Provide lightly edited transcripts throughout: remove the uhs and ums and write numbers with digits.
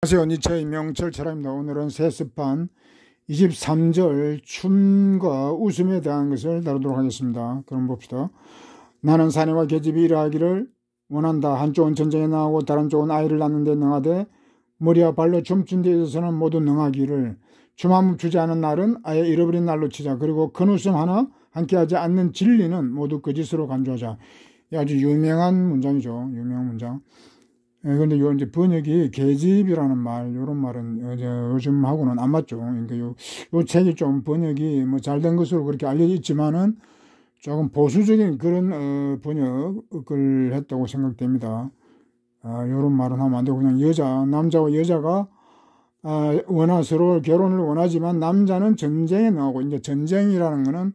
안녕하세요. 니체 이명철 철학입니다. 오늘은 세습한 23절 춤과 웃음에 대한 것을 다루도록 하겠습니다. 그럼 봅시다. 나는 사내와 계집이 일하기를 원한다. 한쪽은 전쟁에 나가고 다른 쪽은 아이를 낳는 데 능하되 머리와 발로 춤춘 데 있어서는 모두 능하기를 춤함 주지 않은 날은 아예 잃어버린 날로 치자. 그리고 큰 웃음 하나 함께하지 않는 진리는 모두 거짓으로 간주하자. 아주 유명한 문장이죠. 유명한 문장. 그런데 요 이제 번역이 계집이라는 말, 요런 말은 요즘하고는 안 맞죠. 그러니까 요 책이 좀 번역이 뭐 잘된 것으로 그렇게 알려져 있지만은 조금 보수적인 그런 번역을 했다고 생각됩니다. 요런 말은 하면 안 되고 그냥 남자와 여자가 서로 결혼을 원하지만 남자는 전쟁에 나오고, 이제 전쟁이라는 거는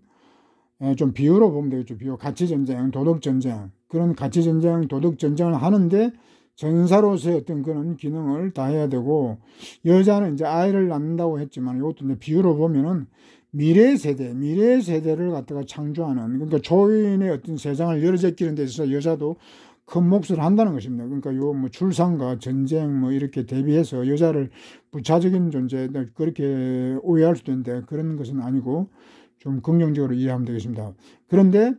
좀 비유로 보면 되겠죠. 비유, 가치 전쟁, 도덕 전쟁, 그런 가치 전쟁, 도덕 전쟁을 하는데 전사로서의 어떤 그런 기능을 다해야 되고, 여자는 이제 아이를 낳는다고 했지만 이것도 이제 비유로 보면은 미래 세대를 갖다가 창조하는, 그러니까 조인의 어떤 세상을 열어제끼는 데 있어서 여자도 큰 몫을 한다는 것입니다. 그러니까 요 뭐 출산과 전쟁 뭐 이렇게 대비해서 여자를 부차적인 존재, 그렇게 오해할 수도 있는데 그런 것은 아니고 좀 긍정적으로 이해하면 되겠습니다. 그런데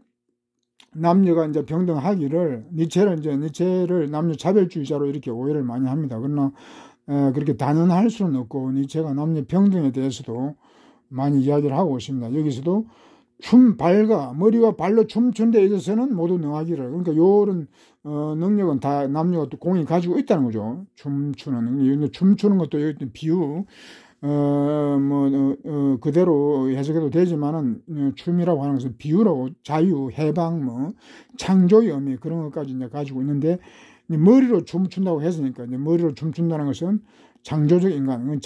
남녀가 이제 평등하기를, 니체를 남녀 차별주의자로 이렇게 오해를 많이 합니다. 그러나 그렇게 단언할 수는 없고, 니체가 남녀 평등에 대해서도 많이 이야기를 하고 있습니다. 여기서도 머리와 발로 춤춘 데 있어서는 모두 능하기를, 그러니까 요런 능력은 다 남녀가 또 공이 가지고 있다는 거죠. 춤추는 것도 여기 비유, 그대로 해석해도 되지만은, 춤이라고 하는 것은 비유라고, 자유, 해방, 창조의 의미, 그런 것까지 이제 가지고 있는데, 머리로 춤춘다고 했으니까, 이제 머리로 춤춘다는 것은 창조적 인간이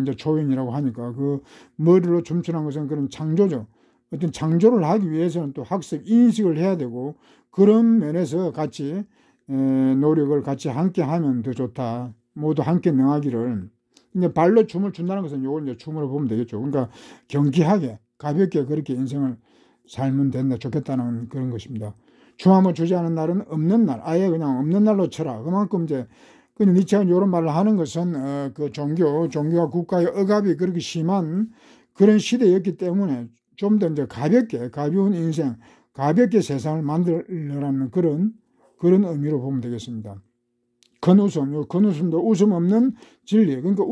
이제 초인이라고 하니까, 그 머리로 춤추는 것은 그런 창조죠. 어떤 창조를 하기 위해서는 또 학습, 인식을 해야 되고, 그런 면에서 같이, 노력을 같이 함께 하면 더 좋다. 모두 함께 능하기를. 이제 발로 춤을 춘다는 것은 요걸 이제 춤으로 보면 되겠죠. 그러니까 경쾌하게, 가볍게 그렇게 인생을 살면 좋겠다는 그런 것입니다. 춤함을 주지 않은 날은 없는 날, 아예 그냥 없는 날로 쳐라. 그만큼 이제, 그냥 니체가 이런 말을 하는 것은, 그 종교와 국가의 억압이 그렇게 심한 그런 시대였기 때문에 좀 더 이제 가벼운 인생, 가볍게 세상을 만들려는 그런 의미로 보면 되겠습니다. 큰 웃음도 웃음 없는 진리. 그러니까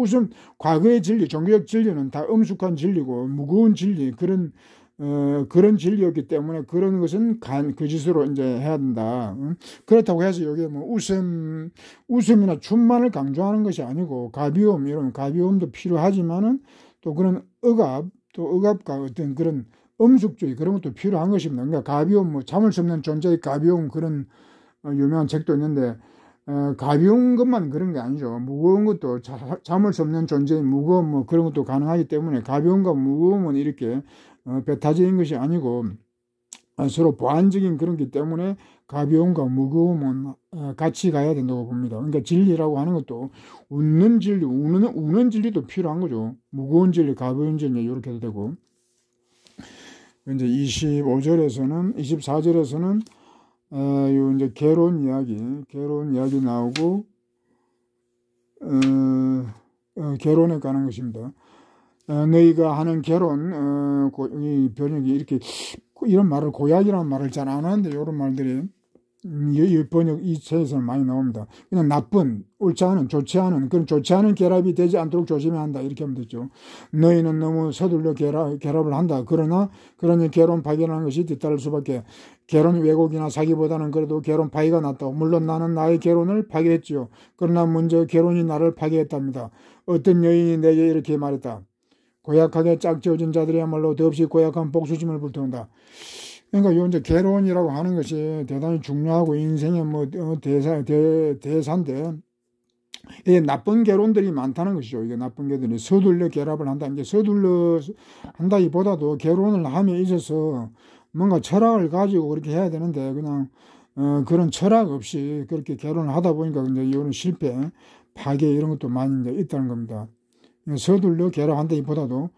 과거의 진리, 종교적 진리는 다 엄숙한 진리고 무거운 진리, 그런 진리였기 때문에 그런 것은 거짓으로 이제 해야 된다. 그렇다고 해서 여기에 뭐 웃음이나 춤만을 강조하는 것이 아니고, 이런 가벼움도 필요하지만은 또 그런 억압과 어떤 그런 엄숙주의, 그런 것도 필요한 것입니다. 그러니까 가벼움, 참을 수 없는 존재의 가벼움, 그런 유명한 책도 있는데, 가벼운 것만 그런 게 아니죠. 무거운 것도, 참을 수 없는 존재의 무거움, 그런 것도 가능하기 때문에 가벼움과 무거움은 이렇게 배타적인 것이 아니고 서로 보완적인 그런 게 때문에 가벼움과 무거움은 같이 가야 된다고 봅니다. 그러니까 진리라고 하는 것도 웃는 진리도 필요한 거죠. 무거운 진리, 가벼운 진리, 이렇게 해도 되고. 이제 24절에서는 이제 결혼 이야기 나오고, 결혼에 관한 것입니다. 너희가 하는 결혼, 이 번역이 이렇게, 이런 말을, 고약이라는 말을 잘 안 하는데, 이런 말들이, 이 책에서는 많이 나옵니다. 그냥 옳지 않은, 좋지 않은 결합이 되지 않도록 조심해야 한다. 이렇게 하면 되죠. 너희는 너무 서둘러 결합을 한다. 그러니 결혼 파기라는 것이 뒤따를 수밖에. 결혼 왜곡이나 사기보다는 그래도 결혼 파기가 낫다고. 물론 나는 나의 결혼을 파기했지요. 그러나 먼저 결혼이 나를 파기했답니다. 어떤 여인이 내게 이렇게 말했다. 고약하게 짝지어진 자들이야말로 더없이 고약한 복수심을 불태운다. 그러니까 요 이제 결혼이라고 하는 것이 대단히 중요하고 인생의 대사인데, 이게 나쁜 결혼들이 많다는 것이죠. 이게 나쁜 결혼들이 서둘러 결합을 한다. 이제 서둘러 한다기보다도 결혼을 함에 있어서 뭔가 철학을 가지고 그렇게 해야 되는데, 그냥 그런 철학 없이 그렇게 결혼을 하다 보니까 이제 이런 실패, 파괴, 이런 것도 많이 이제 있다는 겁니다. 서둘러 결합한다기보다도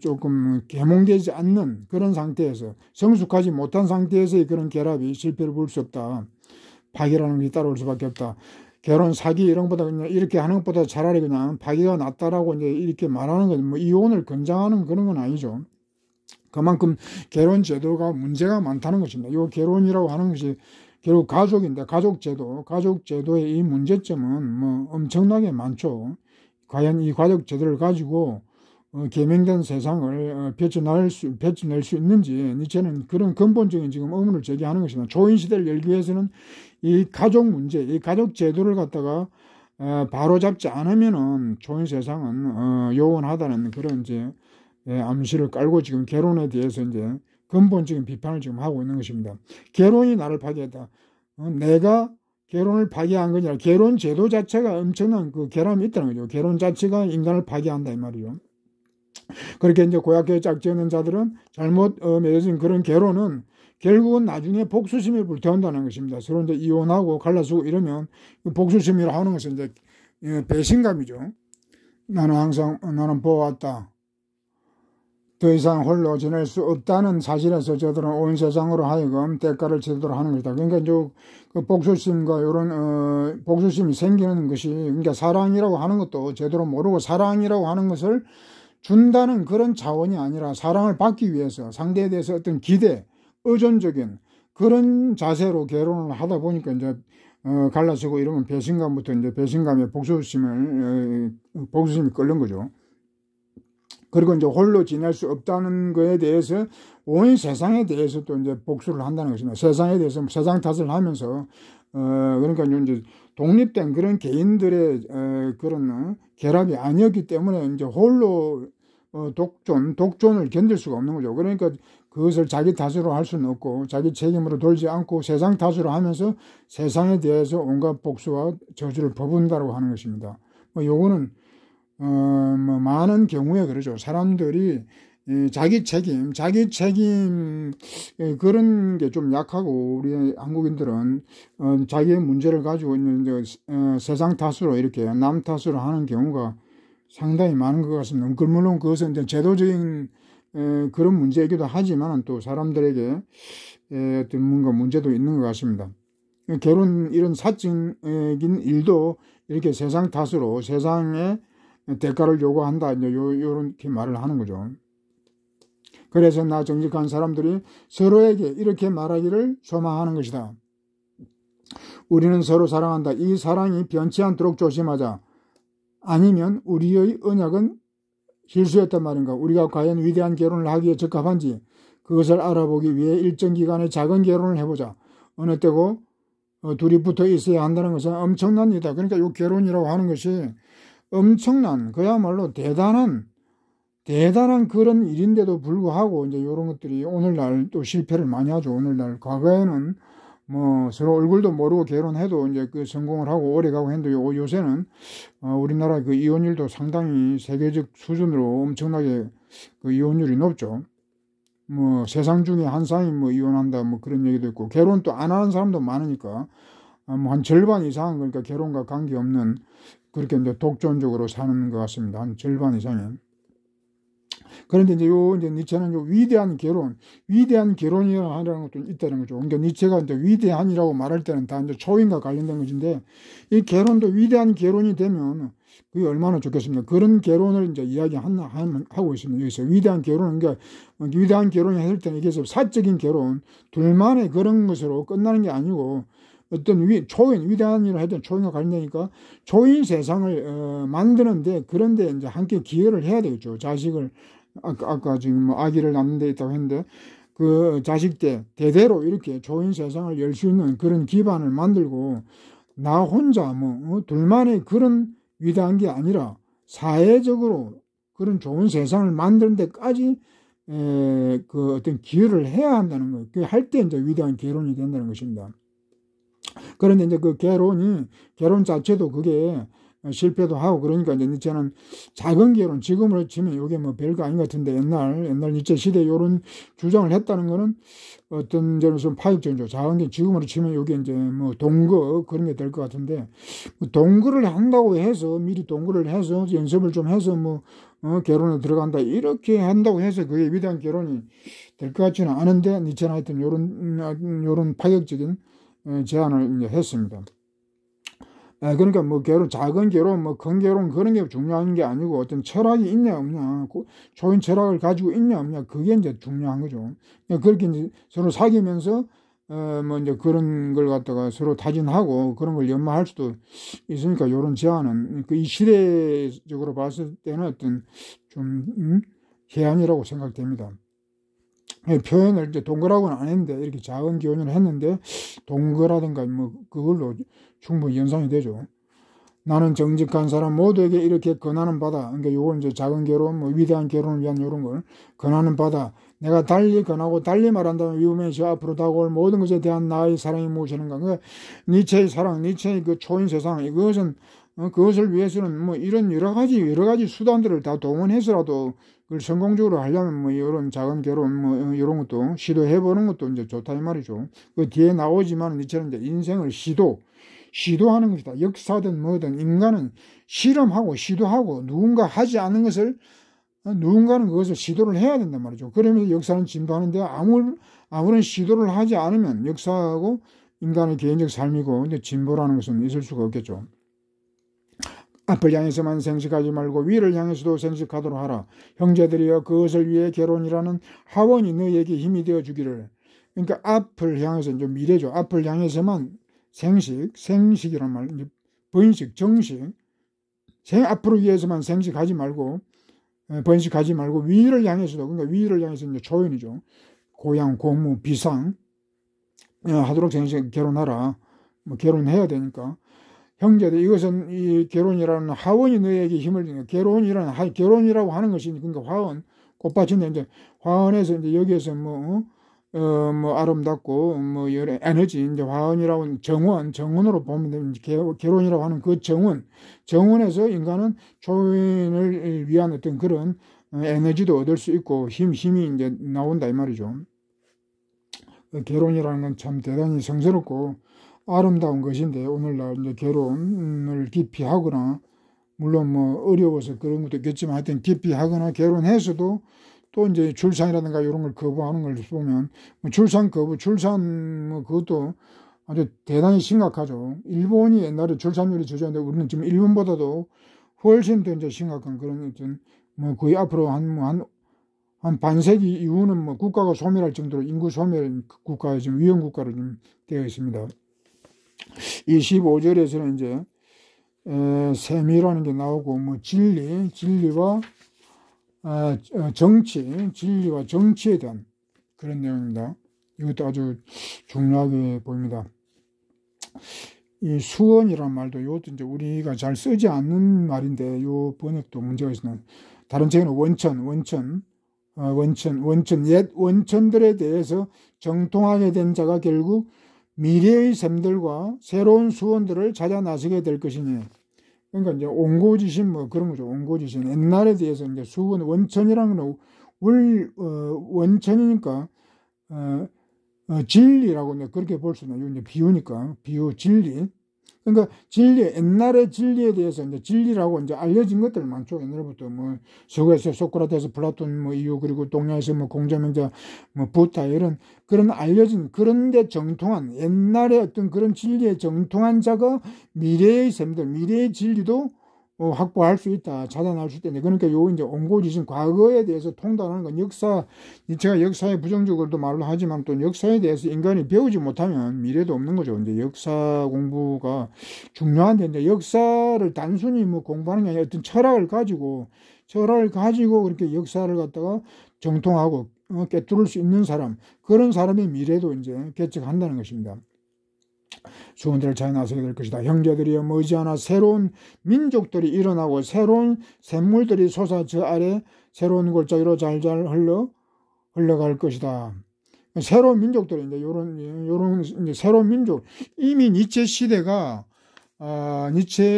조금 계몽되지 않는 그런 상태에서, 성숙하지 못한 상태에서의 그런 결합이 실패를 볼 수 없다. 파괴라는 것이 따라올 수밖에 없다. 결혼 사기 이런 것보다 그냥 이렇게 하는 것보다 차라리 그냥 파기가 낫다라고 이제 이렇게 말하는 건 뭐 이혼을 권장하는 그런 건 아니죠. 그만큼 결혼 제도가 문제가 많다는 것입니다. 이 결혼이라고 하는 것이 결국 가족인데 가족 제도의 이 문제점은 뭐 엄청나게 많죠. 과연 이 가족 제도를 가지고 계명된 세상을 펼쳐낼 수 있는지 니체는 그런 근본적인 지금 의문을 제기하는 것입니다. 초인 시대를 열기 위해서는 이 가족 문제, 이 가족 제도를 갖다가 바로 잡지 않으면은 초인 세상은 요원하다는 그런 이제 암시를 깔고 지금 결혼에 대해서 이제 근본적인 비판을 지금 하고 있는 것입니다. 결혼이 나를 파괴했다. 내가 결혼을 파괴한 거냐? 결혼 제도 자체가 엄청난 그 결함이 있다는 거죠. 결혼 자체가 인간을 파괴한다 이 말이죠. 그렇게 이제 고약하게 짝지어낸 자들은 잘못 맺어진 그런 결혼은 결국은 나중에 복수심이 불태운다는 것입니다. 서로 이제 이혼하고 갈라서고 이러면 복수심이라고 하는 것은 이제 배신감이죠. 나는 보아왔다. 더 이상 홀로 지낼 수 없다는 사실에서 저들은 온 세상으로 하여금 대가를 치르도록 하는 것이다. 그러니까 그 복수심과 이런 복수심이 생기는 것이 그러니까 사랑이라고 하는 것도 제대로 모르고 사랑이라고 하는 것을 준다는 그런 차원이 아니라 사랑을 받기 위해서 상대에 대해서 어떤 기대, 의존적인 그런 자세로 결혼을 하다 보니까 이제 갈라서고 이러면 배신감부터 이제 배신감에 복수심이 끓는 거죠. 그리고 이제 홀로 지낼 수 없다는 거에 대해서 온 세상에 대해서 또 이제 복수를 한다는 것입니다. 세상에 대해서 세상 탓을 하면서 그러니까 이제 독립된 그런 개인들의 그런 결합이 아니었기 때문에 이제 홀로 독존을 견딜 수가 없는 거죠. 그러니까 그것을 자기 탓으로 할 수는 없고 자기 책임으로 돌지 않고 세상 탓으로 하면서 세상에 대해서 온갖 복수와 저주를 퍼붓는다고 하는 것입니다. 요거는 뭐 많은 경우에 그러죠. 사람들이 자기 책임 그런 게 좀 약하고 우리 한국인들은 자기의 문제를 가지고 있는 세상 탓으로 이렇게 남 탓으로 하는 경우가 상당히 많은 것 같습니다. 물론 그것은 이제 제도적인 그런 문제이기도 하지만 또 사람들에게 어떤 뭔가 문제도 있는 것 같습니다. 결혼 이런 사적인 일도 이렇게 세상 탓으로 세상에 대가를 요구한다 이렇게 말을 하는 거죠. 그래서 나 정직한 사람들이 서로에게 이렇게 말하기를 소망하는 것이다. 우리는 서로 사랑한다. 이 사랑이 변치 않도록 조심하자. 아니면 우리의 언약은 실수였단 말인가. 우리가 과연 위대한 결혼을 하기에 적합한지 그것을 알아보기 위해 일정 기간의 작은 결혼을 해보자. 어느 때고 둘이 붙어 있어야 한다는 것은 엄청난 일이다. 그러니까 이 결혼이라고 하는 것이 엄청난 그야말로 대단한 그런 일인데도 불구하고 이제 이런 것들이 오늘날 또 실패를 많이 하죠. 오늘날 과거에는 뭐 서로 얼굴도 모르고 결혼해도 이제 그 성공을 하고 오래 가고 했는데 요새는 우리나라 그 이혼율도 상당히 세계적 수준으로 엄청나게 그 이혼율이 높죠. 뭐 세상 중에 한 사람이 뭐 이혼한다 뭐 그런 얘기도 있고 결혼 또 안 하는 사람도 많으니까 뭐 한 절반 이상은 그러니까 결혼과 관계없는 그렇게 이제 독존적으로 사는 것 같습니다. 한 절반 이상은. 그런데 이제 니체는 위대한 결혼이라는 것도 있다는 거죠. 그러니까 니체가 이제 위대한이라고 말할 때는 다 이제 초인과 관련된 것인데 이 결혼도 위대한 결혼이 되면 그게 얼마나 좋겠습니까? 그런 결혼을 이제 하고 있습니다. 여기서 위대한 결혼, 그러니까 위대한 결혼이 했을 때는 이게 사적인 결혼, 둘만의 그런 것으로 끝나는 게 아니고 어떤 위대한 일을 하든 초인과 관련되니까 초인 세상을 만드는데 그런데 이제 함께 기여를 해야 되겠죠. 자식을 아까 지금 뭐 아기를 낳는 데 있다고 했는데 그 자식 때 대대로 이렇게 초인 세상을 열 수 있는 그런 기반을 만들고 나 혼자 뭐 둘만의 그런 위대한 게 아니라 사회적으로 그런 좋은 세상을 만드는 데까지 그 어떤 기여를 해야 한다는 거예요. 그 할 때 이제 위대한 결혼이 된다는 것입니다. 그런데 이제 그 결혼 자체도 그게 실패도 하고 그러니까 이제 니체는 작은 결혼 지금으로 치면 이게 뭐 별거 아닌 것 같은데 옛날 니체 시대에 이런 주장을 했다는 거는 어떤 점에서 좀 파격적이죠. 작은 게 지금으로 치면 이게 이제 뭐 동거 그런 게 될 것 같은데 뭐 동거를 한다고 해서 미리 동거를 해서 연습을 좀 해서 뭐 결혼에 들어간다 이렇게 한다고 해서 그게 위대한 결혼이 될 것 같지는 않은데 니체는 하여튼 요런 파격적인 제안을 이제 했습니다. 그러니까 뭐 결혼, 작은 결혼, 뭐 큰 결혼 그런 게 중요한 게 아니고 어떤 철학이 있냐 없냐, 좋은 철학을 가지고 있냐 없냐, 그게 이제 중요한 거죠. 그렇게 이제 서로 사귀면서 뭐 이제 그런 걸 갖다가 서로 타진하고 그런 걸 연마할 수도 있으니까 이런 제안은 이 시대적으로 봤을 때는 어떤 좀 해안이라고 생각됩니다. 표현을 이제 동거라고는 안 했는데 이렇게 작은 기혼을 했는데 동거라든가 뭐 그걸로 충분히 연상이 되죠. 나는 정직한 사람 모두에게 이렇게 권하는 바다. 그러니까 요건 이제 작은 결혼, 뭐 위대한 결혼을 위한 요런 걸 권하는 바다. 내가 달리 권하고 달리 말한다면 위험해서 앞으로 다가올 모든 것에 대한 나의 사랑이 무엇이는가. 그러니까 니체의 사랑, 니체의 그 초인 세상, 이것은 그것을 위해서는 뭐 이런 여러 가지 수단들을 다 동원해서라도 그걸 성공적으로 하려면 뭐 이런 작은 결혼 뭐 이런 것도 시도해보는 것도 이제 좋다 이 말이죠. 그 뒤에 나오지만 이처럼 이제 인생을 시도하는 것이다. 역사든 뭐든 인간은 실험하고 시도하고 누군가 하지 않은 것을 누군가는 그것을 시도를 해야 된단 말이죠. 그러면서 역사는 진보하는데 아무런 시도를 하지 않으면 역사하고 인간의 개인적 삶이고 이제 진보라는 것은 있을 수가 없겠죠. 앞을 향해서만 생식하지 말고 위를 향해서도 생식하도록 하라. 형제들이여 그것을 위해 결혼이라는 하원이 너에게 힘이 되어 주기를. 그러니까 앞을 향해서 이제 미래죠. 앞을 향해서만 생식이란 말, 번식, 정식, 앞으로 위해서만 생식하지 말고 번식하지 말고 위를 향해서도, 그러니까 위를 향해서 이제 초연이죠. 고향, 고무, 비상 하도록 생식 결혼하라. 뭐 결혼해야 되니까. 형제들 이것은 이 결혼이라는 하원이 너에게 힘을 주는 결혼이라고 하는 것이 그러니까 화원 꽃밭인데 이제 화원에서 이제 여기에서 뭐 아름답고 뭐 여러 에너지 이제 화원이라고 정원으로 보면 결혼이라고 하는 그 정원에서 인간은 초인을 위한 어떤 그런 에너지도 얻을 수 있고 힘이 이제 나온다 이 말이죠. 결혼이라는 건 참 대단히 성스럽고 아름다운 것인데 오늘날 이제 결혼을 깊이 하거나 물론 뭐 어려워서 그런 것도 있겠지만 하여튼 깊이 하거나 결혼해서도 또 이제 출산이라든가 이런 걸 거부하는 걸 보면 출산 뭐 그것도 아주 대단히 심각하죠. 일본이 옛날에 출산율이 저조한데 우리는 지금 일본보다도 훨씬 더 이제 심각한 그런 어떤 뭐 거의 앞으로 한 반세기 이후는 뭐 국가가 소멸할 정도로 인구 소멸 국가에 지금 위험 국가로 지금 되어 있습니다. 이 15절에서는 이제 셈이라는 게 나오고 뭐 진리와 진리와 정치에 대한 그런 내용입니다. 이것도 아주 중요하게 보입니다. 이 수원이란 말도 이것도 이제 우리가 잘 쓰지 않는 말인데 요 번역도 문제가 있어요. 다른 책에는 옛 원천들에 대해서 정통하게 된 자가 결국 미래의 샘들과 새로운 수원들을 찾아 나서게 될 것이니. 그러니까 이제 온고지신 뭐 그런 거죠. 온고지신. 옛날에 대해서 이제 수원, 원천이라는 건 원천이니까, 진리라고 이제 그렇게 볼 수 있나요? 이제 비유니까. 진리. 그러니까 옛날의 진리에 대해서 이제 진리라고 이제 알려진 것들 많죠. 옛날부터 뭐 서구에서 소크라테스, 플라톤, 뭐 이후 그리고 동양에서 뭐 공자명자, 뭐 부타 이런 그런 알려진 그런데 정통한 옛날의 어떤 그런 진리에 정통한 자가 미래의 셈들, 미래의 진리도 확보할 수 있다, 찾아낼 수 있다. 그러니까 요 이제 온고지신 과거에 대해서 통달하는 건 제가 역사에 부정적으로도 말을 하지만 또 역사에 대해서 인간이 배우지 못하면 미래도 없는 거죠. 이제 역사 공부가 중요한데 이제 역사를 단순히 뭐 공부하는 게 아니라 어떤 철학을 가지고 그렇게 역사를 갖다가 정통하고 꿰뚫을 수 있는 사람, 그런 사람의 미래도 이제 개척한다는 것입니다. 수원들을 찾아 나서게 될 것이다. 형제들이여 머지않아 새로운 민족들이 일어나고 새로운 샘물들이 솟아 저 아래 새로운 골짜기로 잘잘 흘러갈 것이다. 새로운 민족들이 이제 요런 이제 새로운 민족, 이미 니체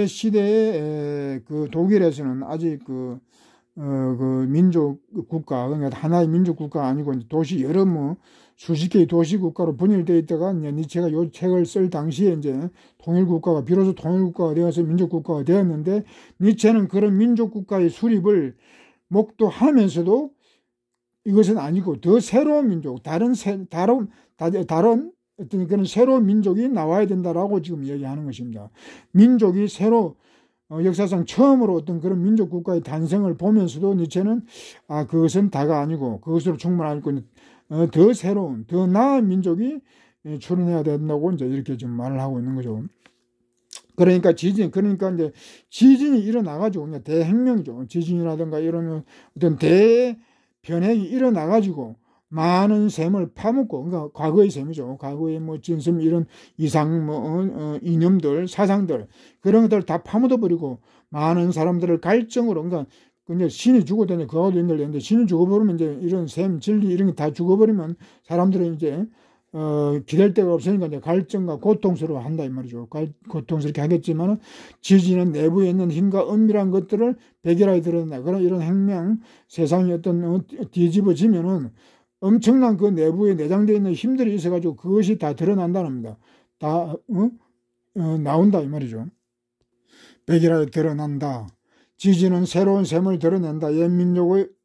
시대에 그 독일에서는 아직 그 민족 국가, 그러니까 하나의 민족 국가가 아니고 이제 도시 여러 수십 개의 도시 국가로 분열되어 있다가 니체가 요 책을 쓸 당시에 이제 비로소 통일 국가가 되어서 민족 국가가 되었는데, 니체는 그런 민족 국가의 수립을 목도하면서도 이것은 아니고 더 새로운 민족, 다른 어떤 그런 새로운 민족이 나와야 된다라고 지금 얘기하는 것입니다. 민족이 새로 역사상 처음으로 어떤 그런 민족 국가의 탄생을 보면서도 니체는 그것은 다가 아니고 그것으로 충분하고 더 새로운 더 나은 민족이 출현해야 된다고 이제 이렇게 지금 말을 하고 있는 거죠. 그러니까 이제 지진이 일어나가지고 그냥 대혁명이죠. 지진이라든가 이런 어떤 대변혁이 일어나가지고 많은 셈을 파묻고, 그러니까 과거의 셈이죠. 과거의 뭐 진심 이런 이상 이념들, 사상들 그런 것들 다 파묻어 버리고 많은 사람들을 갈증으로, 그러니까 신이 죽어도 그하고도 연결되는데 신이 죽어버리면 이제 이런 셈, 진리 이런 게 다 죽어버리면 사람들은 이제 기댈 데가 없으니까 이제 갈증과 고통스러워 한다 이 말이죠. 고통스럽게 하겠지만 지진은 내부에 있는 힘과 은밀한 것들을 백일하게 드러낸다. 그런 이런 혁명, 세상이 어떤 뒤집어지면은 엄청난 그 내부에 내장되어 있는 힘들이 있어가지고 그것이 다 드러난다는 겁니다. 다 나온다 이 말이죠. 백일하게 드러난다. 지진은 새로운 셈을 드러낸다. 옛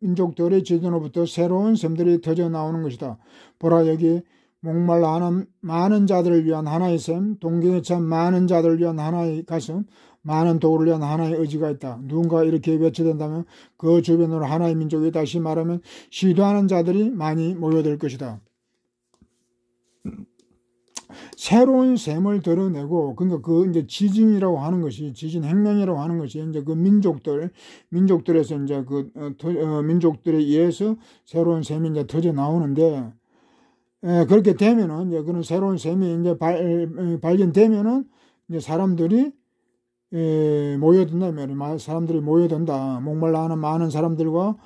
민족들의 지진으로부터 새로운 셈들이 터져 나오는 것이다. 보라 여기 목말라 하는 많은 자들을 위한 하나의 셈, 동경에 찬 많은 자들을 위한 하나의 가슴, 많은 도구를 위한 하나의 의지가 있다. 누군가 이렇게 외쳐댄다면 그 주변으로 하나의 민족이, 다시 말하면 시도하는 자들이 많이 모여들 것이다. 새로운 셈을 드러내고, 그러니까 그 이제 지진이라고 하는 것이, 지진 혁명이라고 하는 것이 이제 그 민족들에서 이제 민족들에 의해서 새로운 셈이 이제 터져 나오는데, 그렇게 되면은 이제 그런 새로운 셈이 이제 발견되면은 이제 사람들이 모여든다 말이야. 사람들이 모여든다. 목말라 하는 많은 사람들과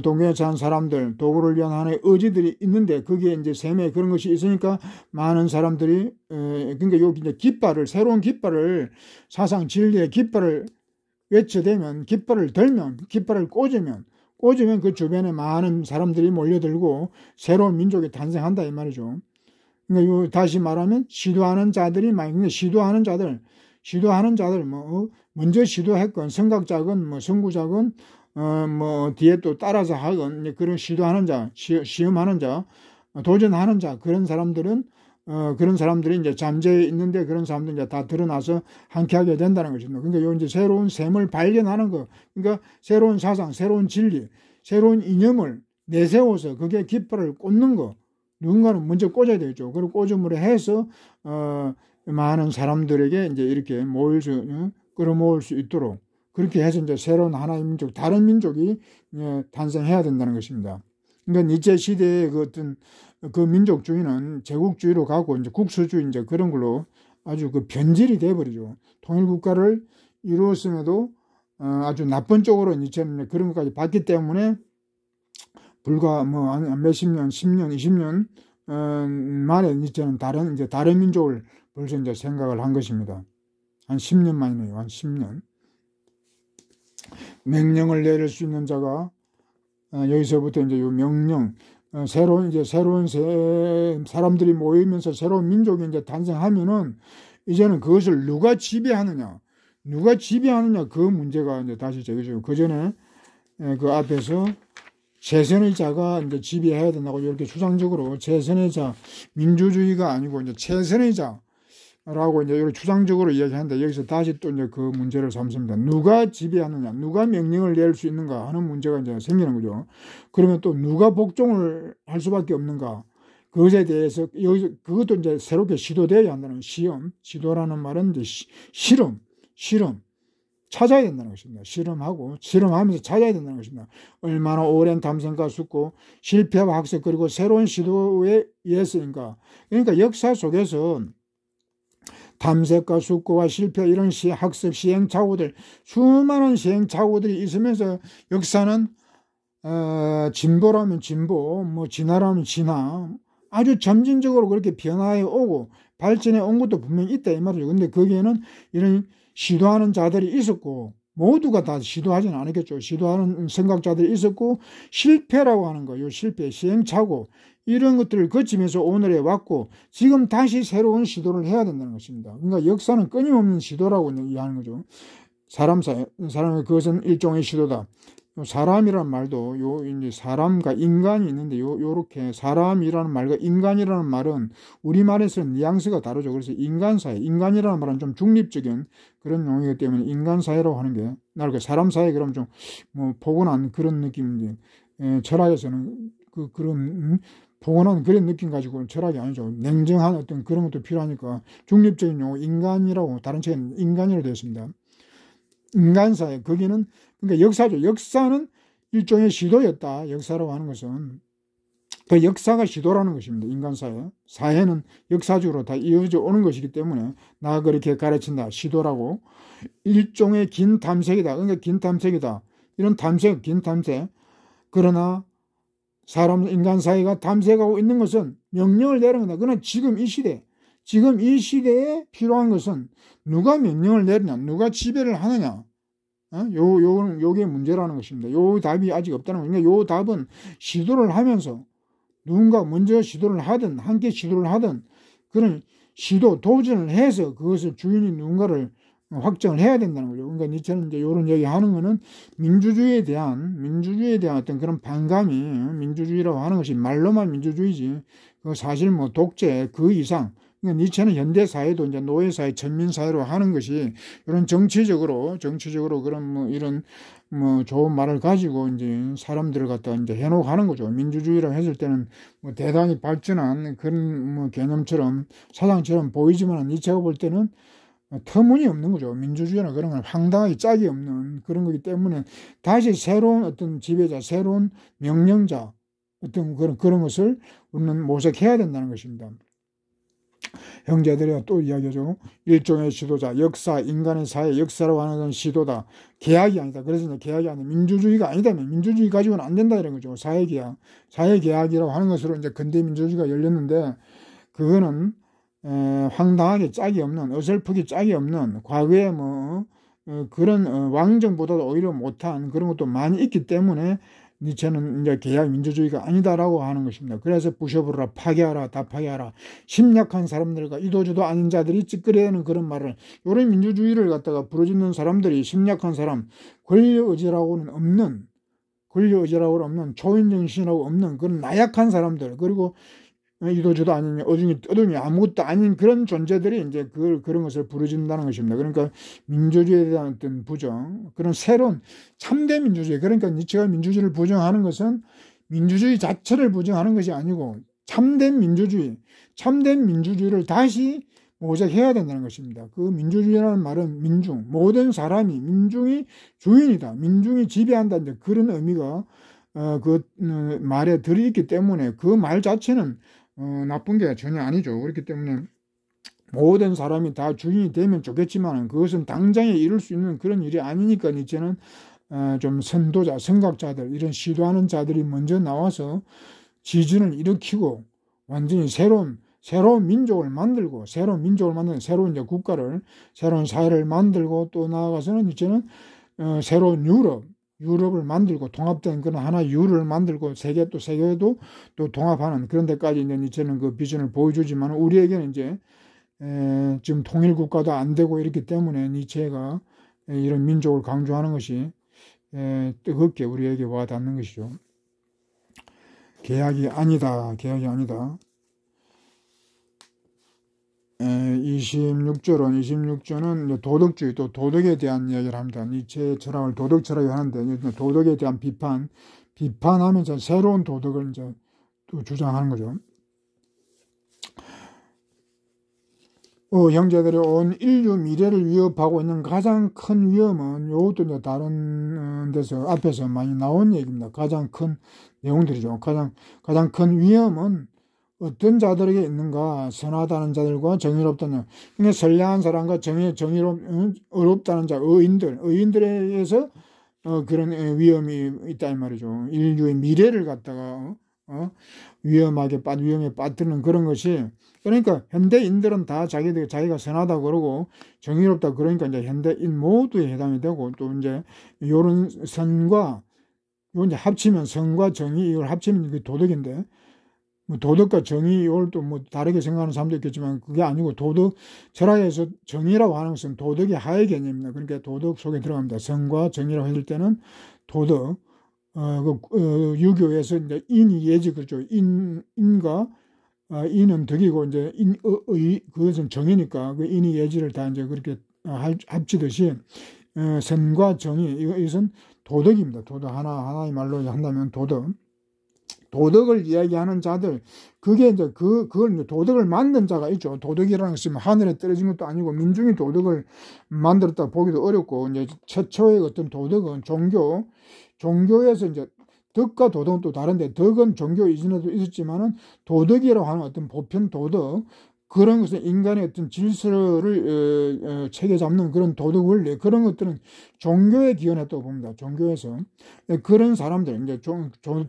동경에 찬 사람들, 도구를 위한 하나의 의지들이 있는데 거기에 이제 셈에 그런 것이 있으니까 많은 사람들이 그러니까 여기 이제 깃발을, 새로운 깃발을, 사상 진리의 깃발을 외쳐대면, 깃발을 들면, 깃발을 꽂으면 그 주변에 많은 사람들이 몰려들고 새로운 민족이 탄생한다 이 말이죠. 그러니까 다시 말하면 시도하는 자들이 많이, 시도하는 자들 뭐 먼저 시도했건 성각자건 뭐 선구자건 뭐 뒤에 또 따라서 하건 그런 시도하는 자, 시험하는 자, 도전하는 자, 그런 사람들이 이제 잠재해 있는데 그런 사람들이 이제 다 드러나서 함께하게 된다는 것입니다. 그러니까 요 이제 새로운 셈을 발견하는 거, 그러니까 새로운 사상, 새로운 진리, 새로운 이념을 내세워서 그게 깃발을 꽂는 거, 누군가는 먼저 꽂아야 되겠죠. 그리고 꽂음으로 해서 많은 사람들에게 이제 이렇게 끌어모을 수 있도록 그렇게 해서 이제 새로운 하나의 민족, 다른 민족이 탄생해야 된다는 것입니다. 그러니까 니체 시대의 그 어떤 그 민족주의는 제국주의로 가고 이제 국수주의 이제 그런 걸로 아주 그 변질이 돼버리죠. 통일국가를 이루었음에도 아주 나쁜 쪽으로 니체는 그런 것까지 봤기 때문에 불과 뭐 몇십 년, 10년, 20년 만에 니체는 다른 민족을 벌써 이제 생각을 한 것입니다. 한 10년 만이네요. 한 10년. 명령을 내릴 수 있는 자가 여기서부터 이제 요 명령, 새로운 사람들이 모이면서 새로운 민족이 이제 탄생하면은 이제는 그것을 누가 지배하느냐 그 문제가 이제 다시 제기되죠. 그 전에 그 앞에서 최선의 자가 이제 지배해야 된다고 이렇게 추상적으로 최선의 자, 민주주의가 아니고 이제 최선의 자라고 이제 이렇게 추상적으로 이야기하는데 여기서 다시 또 이제 그 문제를 삼습니다. 누가 지배하느냐, 누가 명령을 낼 수 있는가 하는 문제가 이제 생기는 거죠. 그러면 또 누가 복종을 할 수밖에 없는가? 그것에 대해서 여기서 그것도 이제 새롭게 시도되어야 한다는 시도라는 말은 이제 실험 찾아야 된다는 것입니다. 실험하면서 찾아야 된다는 것입니다. 얼마나 오랜 탐색과 숙고, 실패와 학습 그리고 새로운 시도에 의해서인가. 그러니까 역사 속에서 탐색과 숙고와 실패 이런 학습 시행착오들, 수많은 시행착오들이 있으면서 역사는 진보라면 진보, 뭐 진화라면 진화, 아주 점진적으로 그렇게 변화해 오고 발전해 온 것도 분명히 있다 이 말이죠. 근데 거기에는 이런 시도하는 자들이 있었고 모두가 다 시도하지는 않았겠죠. 시도하는 생각자들이 있었고 실패라고 하는 거예요. 실패, 시행착오 이런 것들을 거치면서 오늘에 왔고 지금 다시 새로운 시도를 해야 된다는 것입니다. 그러니까 역사는 끊임없는 시도라고 이해하는 거죠. 사람의 그것은 일종의 시도다. 사람이라는 말도 이제 사람과 인간이 있는데 요렇게 사람이라는 말과 인간이라는 말은 우리말에서는 뉘앙스가 다르죠. 그래서 인간사회, 인간이라는 말은 좀 중립적인 그런 용어이기 때문에 인간사회라고 하는 게 나를 사람 사회 그럼 좀 뭐 포근한 그런 느낌인데 철학에서는 그런 포근한 그런 느낌 가지고 철학이 아니죠. 냉정한 어떤 그런 것도 필요하니까 중립적인 용어 인간이라고 다른 책에는 인간이라고 되어 있습니다. 인간사회 거기는 그러니까 역사죠. 역사는 일종의 시도였다. 역사라고 하는 것은 그 역사가 시도라는 것입니다. 인간사회. 사회는 역사적으로 다 이어져 오는 것이기 때문에 나 그렇게 가르친다. 시도라고. 일종의 긴 탐색이다. 그러니까 긴 탐색이다. 이런 탐색, 긴 탐색. 그러나 사람, 인간사회가 탐색하고 있는 것은 명령을 내리는 거다. 그러나 지금 이 시대에 필요한 것은 누가 명령을 내리냐, 누가 지배를 하느냐. 요게 문제라는 것입니다. 요 답이 아직 없다는 거예요. 그러니까 요 답은 시도를 하면서 누군가 먼저 시도를 하든 함께 시도를 하든 그런 시도, 도전을 해서 그것을 주인이 누군가를 확정을 해야 된다는 거죠. 그러니까 니체는 이제 요런 얘기 하는 거는 민주주의에 대한 어떤 그런 반감이 민주주의라고 하는 것이 말로만 민주주의지 사실 뭐 독재 그 이상 그러니까 니체는 현대사회도 이제 노예사회, 전민사회로 하는 것이 이런 정치적으로 그런 뭐 이런 뭐 좋은 말을 가지고 이제 사람들을 갖다 이제 해놓고 하는 거죠. 민주주의라고 했을 때는 뭐 대단히 발전한 그런 뭐 개념처럼 사상처럼 보이지만 니체가 볼 때는 터무니없는 거죠. 민주주의나 그런 건 황당하게 짝이 없는 그런 거기 때문에 다시 새로운 어떤 지배자, 새로운 명령자 어떤 그런 것을 우리는 모색해야 된다는 것입니다. 형제들이 또 이야기하죠. 일종의 시도자, 역사, 인간의 사회, 역사라고 하는 건 시도다. 계약이 아니다. 그래서 이제 계약이 아니다. 민주주의가 아니다면 민주주의 가지고는 안 된다 이런 거죠. 사회계약, 사회계약이라고 하는 것으로 이제 근대 민주주의가 열렸는데 그거는 황당하게 짝이 없는, 어설프게 짝이 없는 과거에 뭐 그런 왕정보다도 오히려 못한 그런 것도 많이 있기 때문에 니체는 이제 계약 민주주의가 아니다라고 하는 것입니다. 그래서 부셔버려라, 파괴하라, 다 파괴하라. 심약한 사람들과 이도저도 아닌 자들이 찌끄려는 그런 말을 이런 민주주의를 갖다가 부르짖는 사람들이 심약한 사람, 권력의지라고는 없는 초인정신이라고 없는 그런 나약한 사람들 그리고 이도저도 아닌 어둠이 아무것도 아닌 그런 존재들이 이제 그런 것을 부르짖는다는 것입니다. 그러니까 민주주의에 대한 어떤 부정, 그런 새로운 참된 민주주의, 그러니까 니체가 민주주의를 부정하는 것은 민주주의 자체를 부정하는 것이 아니고 참된 민주주의를 다시 모색해야 된다는 것입니다. 그 민주주의라는 말은 민중, 모든 사람이 민중이 주인이다, 민중이 지배한다, 이제 그런 의미가 말에 들어있기 때문에 그 말 자체는 나쁜 게 전혀 아니죠. 그렇기 때문에 모든 사람이 다 주인이 되면 좋겠지만 그것은 당장에 이룰 수 있는 그런 일이 아니니까 이제는 좀 선도자, 선각자들 이런 시도하는 자들이 먼저 나와서 지진을 일으키고 완전히 새로운 민족을 만들고 새로운 이제 국가를 새로운 사회를 만들고 또 나아가서는 이제는 새로운 유럽을 만들고 통합된 그런 하나의 유를 만들고 세계도 또 통합하는 그런 데까지 이제 니체는 그 비전을 보여주지만 우리에게는 이제 지금 통일 국가도 안 되고 이렇기 때문에 니체가 이런 민족을 강조하는 것이 뜨겁게 우리에게 와닿는 것이죠. 계약이 아니다. 26절은 도덕주의, 또 도덕에 대한 이야기를 합니다. 니체의 철학을 도덕 철학이 하는데, 도덕에 대한 비판하면서 새로운 도덕을 이제 또 주장하는 거죠. 형제들이 온 인류 미래를 위협하고 있는 가장 큰 위험은 이것도 이제 다른 데서 앞에서 많이 나온 얘기입니다. 가장 큰 내용들이죠. 가장 큰 위험은 어떤 자들에게 있는가? 선하다는 자들과 정의롭다는 자. 그러니까 선량한 사람과 어렵다는 자, 의인들에게서 그런 위험이 있다 이 말이죠. 인류의 미래를 갖다가 위험에 빠뜨리는 그런 것이, 그러니까 현대인들은 다 자기가 선하다 그러고 정의롭다 그러니까 이제 현대인 모두에 해당이 되고, 또 이제 요런 이제 합치면 선과 정의 이걸 합치면 이게 도덕인데, 뭐 도덕과 정의 이걸 또 뭐 다르게 생각하는 사람도 있겠지만 그게 아니고 철학에서 정의라고 하는 것은 도덕의 하의 개념입니다. 그러니까 도덕 속에 들어갑니다. 선과 정의라고 했을 때는 도덕, 유교에서 이제 인이 예지 그렇죠. 인과 인은 덕이고 이제 그것은 정이니까 그 인이 예지를 다 이제 그렇게 합치듯이 선과 정의 이것은 도덕입니다. 도덕 하나의 말로 한다면 도덕을 이야기하는 자들 그게 이제 그걸 도덕을 만든 자가 있죠. 도덕이라는 것은 하늘에 떨어진 것도 아니고 민중이 도덕을 만들었다 보기도 어렵고 이제 최초의 어떤 도덕은 종교에서 이제 덕과 도덕은 또 다른데 덕은 종교 이전에도 있었지만은 도덕이라고 하는 어떤 보편 도덕 그런 것은 인간의 어떤 질서를 체계 잡는 그런 도덕 원리 그런 것들은 종교에 기원했다고 봅니다. 종교에서 그런 사람들 이제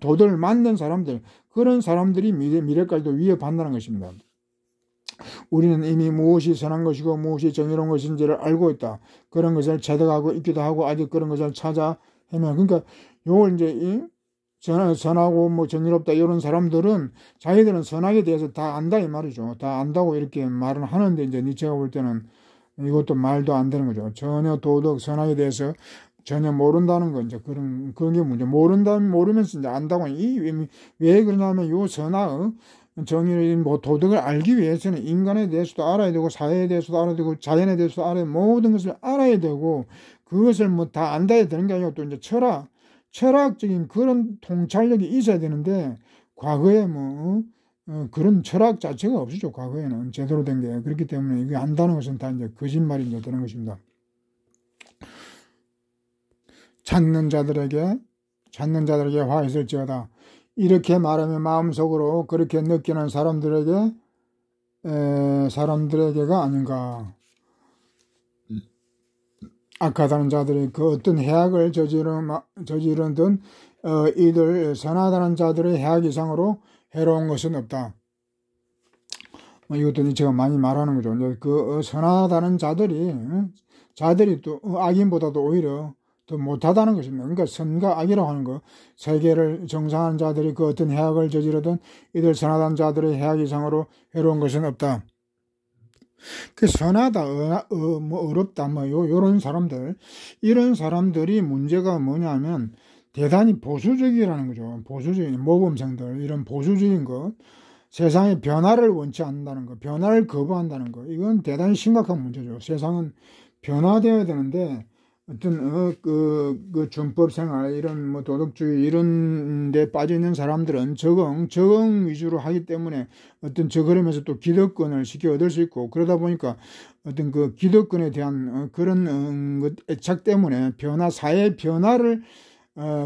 도덕을 만든 사람들 그런 사람들이 미래까지도 위협한다는 것입니다. 우리는 이미 무엇이 선한 것이고 무엇이 정의로운 것인지를 알고 있다. 그런 것을 체득하고 있기도 하고 아직 그런 것을 찾아 헤매. 그러니까 요걸 이제 선하고 뭐 정의롭다 이런 사람들은 자기들은 선악에 대해서 다 안다 이 말이죠. 다 안다고 이렇게 말은 하는데 이제 니체가 볼 때는 이것도 말도 안 되는 거죠. 전혀 도덕 선악에 대해서 전혀 모른다는 거 이제 그런 게 문제. 모르면서 이제 안다고 왜 그러냐면 요 선악 정의 뭐 도덕을 알기 위해서는 인간에 대해서도 알아야 되고 사회에 대해서도 알아야 되고 자연에 대해서도 알아야 되고 모든 것을 알아야 되고 그것을 뭐 다 안다야 되는 게 아니고 또 이제 철학적인 그런 통찰력이 있어야 되는데 과거에 그런 철학 자체가 없었죠. 과거에는 제대로 된 게 그렇기 때문에 이게 안다는 것은 다 이제 거짓말이 이제 되는 것입니다. 찾는 자들에게 화 있을지어다. 이렇게 말하면 마음속으로 그렇게 느끼는 사람들에게가 아닌가. 악하다는 자들이 그 어떤 해악을 저지르든 이들 선하다는 자들의 해악 이상으로 해로운 것은 없다. 이것도 제가 많이 말하는 거죠. 그 선하다는 자들이 또 악인보다도 오히려 더 못하다는 것입니다. 그러니까 선과 악이라고 하는 거 세계를 정상하는 자들이 그 어떤 해악을 저지르든 이들 선하다는 자들의 해악 이상으로 해로운 것은 없다. 그 선하다, 어렵다, 요런 이런 사람들이 문제가 뭐냐면 대단히 보수적이라는 거죠. 보수적인 모범생들, 이런 보수적인 것, 세상의 변화를 원치 않는다는 거, 변화를 거부한다는 거, 이건 대단히 심각한 문제죠. 세상은 변화되어야 되는데, 어떤, 그 준법 생활, 이런 도덕주의, 이런 데 빠져있는 사람들은 적응 위주로 하기 때문에 어떤 그러면서 또 기득권을 쉽게 얻을 수 있고, 그러다 보니까 어떤 그 기득권에 대한 그런 애착 때문에 사회 변화를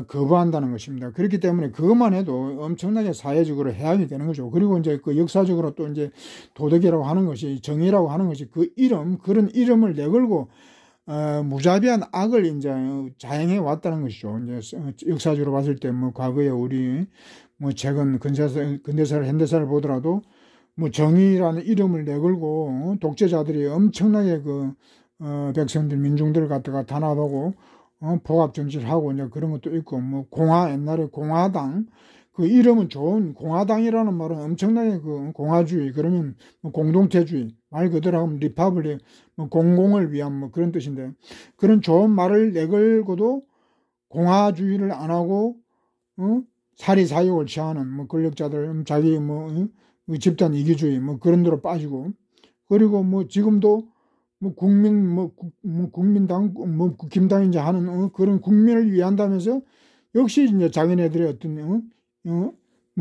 거부한다는 것입니다. 그렇기 때문에 그것만 해도 엄청나게 사회적으로 해악이 되는 거죠. 그리고 이제 그 역사적으로 또 이제 도덕이라고 하는 것이, 정의라고 하는 것이 그런 이름을 내걸고 무자비한 악을 이제 자행해 왔다는 것이죠. 이제 역사적으로 봤을 때 과거에 우리 최근 근대사를 현대사를 보더라도 정의라는 이름을 내걸고 독재자들이 엄청나게 백성들 민중들을 갖다가 단합하고 복합 정치를 하고 이제 그런 것도 있고 옛날에 공화당 그 이름은 좋은 공화당이라는 말은 엄청나게 공화주의 그러면 공동체주의 말 그대로 하면 리퍼블릭 공공을 위한 그런 뜻인데 그런 좋은 말을 내걸고도 공화주의를 안 하고 사리사욕을 취하는 권력자들 자기 집단 이기주의 그런 데로 빠지고 그리고 지금도 국민당 김당인지 하는 그런 국민을 위한다면서 역시 이제 자기네들의 어떤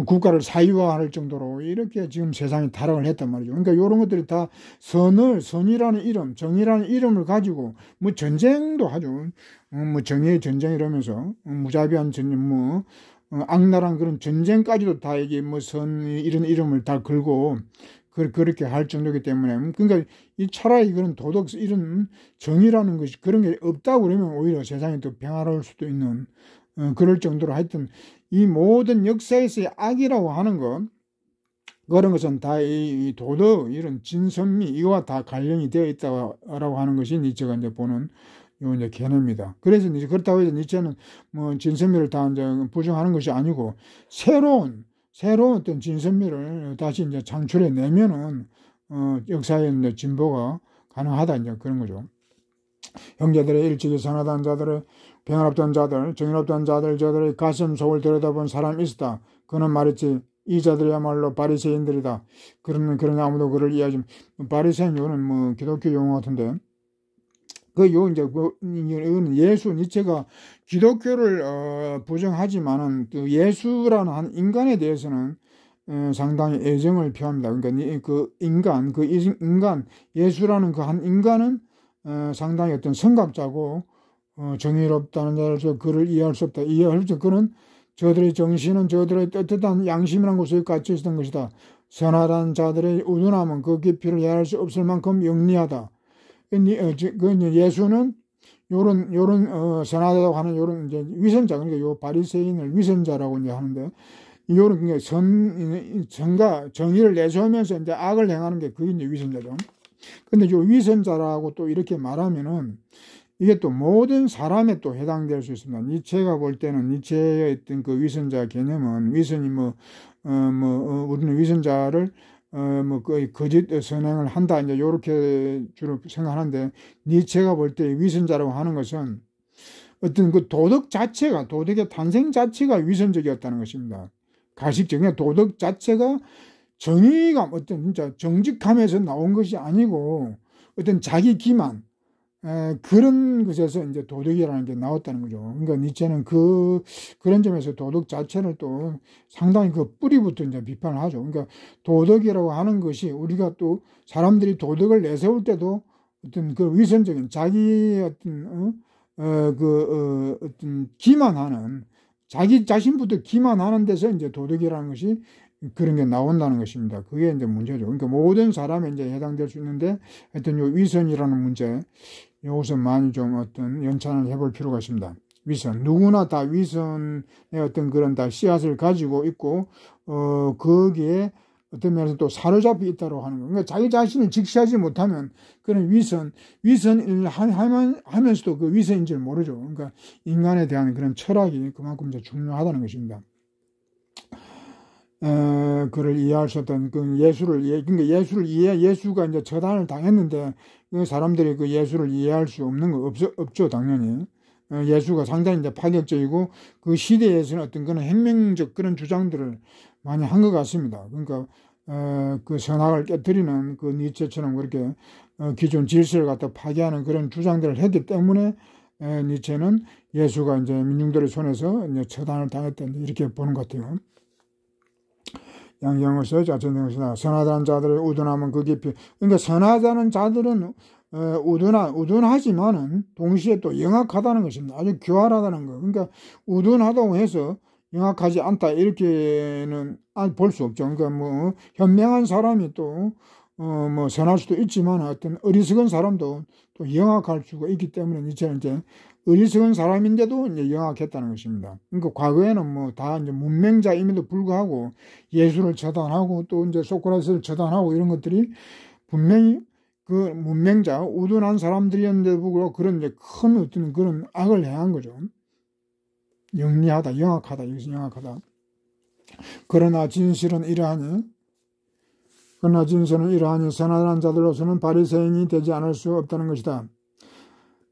국가를 사유화할 정도로 이렇게 지금 세상이 타락을 했단 말이죠. 그러니까 이런 것들이 다 선이라는 이름, 정의라는 이름을 가지고 전쟁도 하죠. 정의의 전쟁 이러면서 무자비한 전쟁, 악랄한 그런 전쟁까지도 다 이게 이런 이름을 다 걸고 그렇게 할 정도이기 때문에 그러니까 차라리 그런 도덕 이런 정의라는 것이 그런 게 없다고 그러면 오히려 세상이 더 평화로울 수도 있는 그럴 정도로 하여튼 이 모든 역사에서의 악이라고 하는 것 그런 것은 다 이 도덕 이런 진선미 이와 다 관련이 되어 있다고 하는 것이 니체가 이제 보는 요 이제 개념입니다. 그래서 이제 그렇다고 해서 니체는 진선미를 다 이제 부정하는 것이 아니고 새로운 어떤 진선미를 다시 이제 창출해 내면은 역사의 이제 진보가 가능하다 이제 그런 거죠. 형제들의 일찍이 선하던 자들의 평안없던 자들, 정의롭던 자들, 저들의 가슴 속을 들여다본 사람이 있었다. 그는 말했지, 이 자들이야말로 바리새인들이다. 그러나 아무도 그를 이해하지. 바리새인 요는 뭐 기독교 용어 같은데, 이거는 예수, 니체가 기독교를 부정하지만은 그 예수라는 한 인간에 대해서는 상당히 애정을 표합니다. 그러니까 그 인간, 예수라는 그 한 인간은 상당히 어떤 선각자고 정의롭다는 자로서 그를 이해할 수 없다. 이해할 수 없다. 그는 저들의 정신은 저들의 떳떳한 양심이라는 곳에 갇혀 있었던 것이다. 선하다는 자들의 우둔함은 그 깊이를 이해할 수 없을 만큼 영리하다. 예수는 요런 선하다고 하는 요런 이제 위선자, 그러니까 요 바리새인을 위선자라고 이제 하는데, 요런 그러니까 정의를 내세우면서 이제 악을 행하는 게 그게 이제 위선자죠. 근데 요 위선자라고 또 이렇게 말하면은 이게 또 모든 사람에 또 해당될 수 있습니다. 니체가 볼 때는 니체의 어떤 그 위선자 개념은 위선이 우리는 위선자를 거의 거짓 선행을 한다 이제 요렇게 주로 생각하는데, 니체가 볼 때 위선자라고 하는 것은 어떤 그 도덕 자체가, 도덕의 탄생 자체가 위선적이었다는 것입니다. 가식적인 도덕 자체가 정의감, 어떤 진짜 정직함에서 나온 것이 아니고 어떤 자기 기만, 그런 것에서 이제 도덕이라는 게 나왔다는 거죠. 그러니까 니체는 그런 점에서 도덕 자체를 또 상당히 그 뿌리부터 이제 비판을 하죠. 그러니까 도덕이라고 하는 것이, 우리가 또 사람들이 도덕을 내세울 때도 어떤 그 위선적인 자기 어떤 기만하는, 자기 자신부터 기만하는 데서 이제 도덕이라는 것이 그런 게 나온다는 것입니다. 그게 이제 문제죠. 그러니까 모든 사람에 이제 해당될 수 있는데, 하여튼 요 위선이라는 문제, 이것을 많이 좀 어떤 연찬을 해볼 필요가 있습니다. 위선. 누구나 다 위선의 어떤 그런 다 씨앗을 가지고 있고, 거기에 어떤 면에서 또 사로잡혀 있다고 하는 거. 그러니까 자기 자신을 직시하지 못하면 그런 위선을 하면서도 그 위선인 줄 모르죠. 그러니까 인간에 대한 그런 철학이 그만큼 이제 중요하다는 것입니다. 그를 이해할 수 없던 그 그러니까 예수가 이제 처단을 당했는데, 그 사람들이 그 예수를 이해할 수 없는 거 없죠, 당연히. 예수가 상당히 이제 파격적이고, 그 시대에서는 어떤 그런 혁명적 그런 주장들을 많이 한 것 같습니다. 그러니까, 그 선악을 깨뜨리는 그 니체처럼 그렇게, 기존 질서를 갖다 파괴하는 그런 주장들을 했기 때문에, 니체는 예수가 이제 민중들의 손에서 이제 처단을 당했다, 이렇게 보는 것 같아요. 양경을 써야지, 아천된 것이다. 선하다는 자들의 우둔함은 그 깊이. 그러니까 선하다는 자들은 우둔하지만은 동시에 또 영악하다는 것입니다. 아주 교활하다는 거. 그러니까 우둔하다고 해서 영악하지 않다 이렇게는 볼 수 없죠. 그러니까 뭐 현명한 사람이 또 선할 수도 있지만, 어떤 어리석은 사람도 또 영악할 수가 있기 때문에 이제 어리석은 사람인데도 이제 영악했다는 것입니다. 그러니까 과거에는 뭐 다 이제 문맹자임에도 불구하고 예수를 처단하고 또 이제 소크라테스를 처단하고 이런 것들이 분명히 그 문맹자, 우둔한 사람들이었는데도 불구하고 그런 이제 큰 어떤 그런 악을 행한 거죠. 영리하다, 영악하다, 여기서 영악하다. 그러나 진실은 이러하니 선하다는 자들로서는 바리새인이 되지 않을 수 없다는 것이다.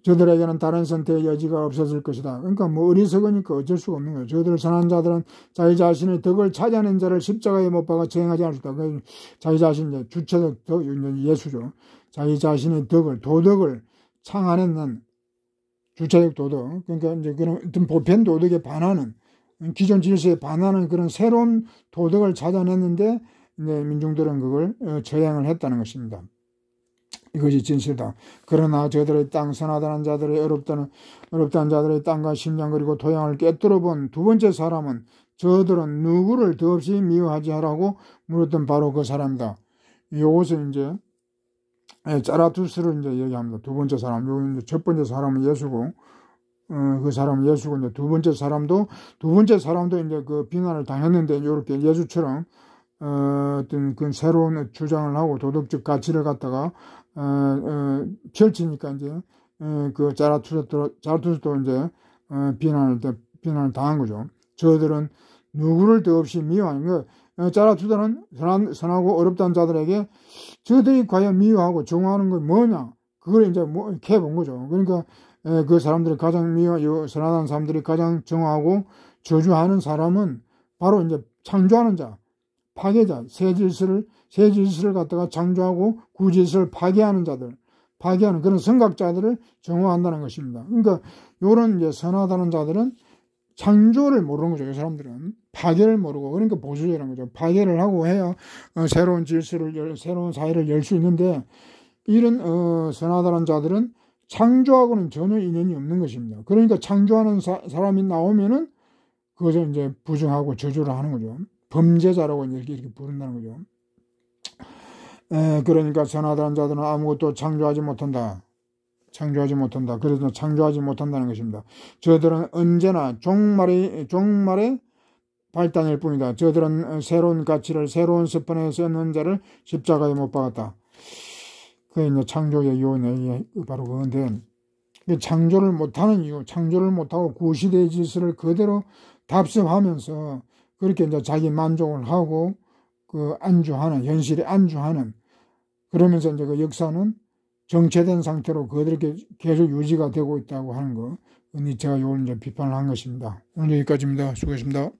저들에게는 다른 선택의 여지가 없었을 것이다. 그러니까 뭐 어리석으니까 어쩔 수가 없는 거예요. 저들 선한 자들은 자기 자신의 덕을 찾아낸 자를 십자가에 못 박아 저행하지 않을 수 있다. 자기 자신, 주체적 덕, 예수죠. 자기 자신의 도덕을 창안했는 주체적 도덕. 그러니까 이제 그런 어떤 보편 도덕에 반하는, 기존 질서에 반하는 그런 새로운 도덕을 찾아냈는데, 이제 민중들은 그걸 저행을 했다는 것입니다. 이것이 진실이다. 그러나 저들의 땅, 선하다는 자들의 어렵다는 자들의 땅과 심장 그리고 토양을 꿰뚫어 본 두 번째 사람은, 저들은 누구를 더없이 미워하지 하라고 물었던 바로 그 사람이다. 이것을 이제 짜라투스를 이제 얘기합니다. 두 번째 사람. 여기 이제 첫 번째 사람은 예수고, 그 사람은 예수고, 이제 두 번째 사람도 이제 그 비난을 당했는데, 이렇게 예수처럼 어떤 그 새로운 주장을 하고 도덕적 가치를 갖다가 펼치니까 이제 그 자라투스도 이제 비난을 당한 거죠. 저들은 누구를 더없이 미워하는 거. 자라투스는 선하고 어렵다는 자들에게 저들이 과연 미워하고 정오하는 건 뭐냐? 그걸 이제 뭐 캐본 거죠. 그러니까 그 사람들이 가장 선하다는 사람들이 가장 정하고 저주하는 사람은 바로 이제 창조하는 자, 파괴자, 새 질서를 갖다가 창조하고 구질서를 파괴하는 자들, 파괴하는 그런 선각자들을 정화한다는 것입니다. 그러니까 요런 이제 선하다는 자들은 창조를 모르는 거죠. 이 사람들은 파괴를 모르고, 그러니까 보수적이라는 거죠. 파괴를 하고 해야 새로운 질서를 새로운 사회를 열 수 있는데, 이런 선하다는 자들은 창조하고는 전혀 인연이 없는 것입니다. 그러니까 창조하는 사람이 나오면은 그것을 이제 부정하고 저주를 하는 거죠. 범죄자라고 이렇게 부른다는 거죠. 그러니까 선하다는 자들은 아무것도 창조하지 못한다. 그래서 창조하지 못한다는 것입니다. 저들은 언제나 종말의 발단일 뿐이다. 저들은 새로운 가치를 새로운 스판에 쓰는 자를 십자가에 못 박았다. 그게 이제 창조의 요원이 바로 그건데, 창조를 못하는 이유, 창조를 못하고 구시대의 질서를 그대로 답습하면서 그렇게 이제 자기 만족을 하고 현실에 안주하는, 그러면서 이제 그 역사는 정체된 상태로 그들에게 계속 유지가 되고 있다고 하는 거, 니체가 이걸 이제 비판을 한 것입니다. 오늘 여기까지입니다. 수고하셨습니다.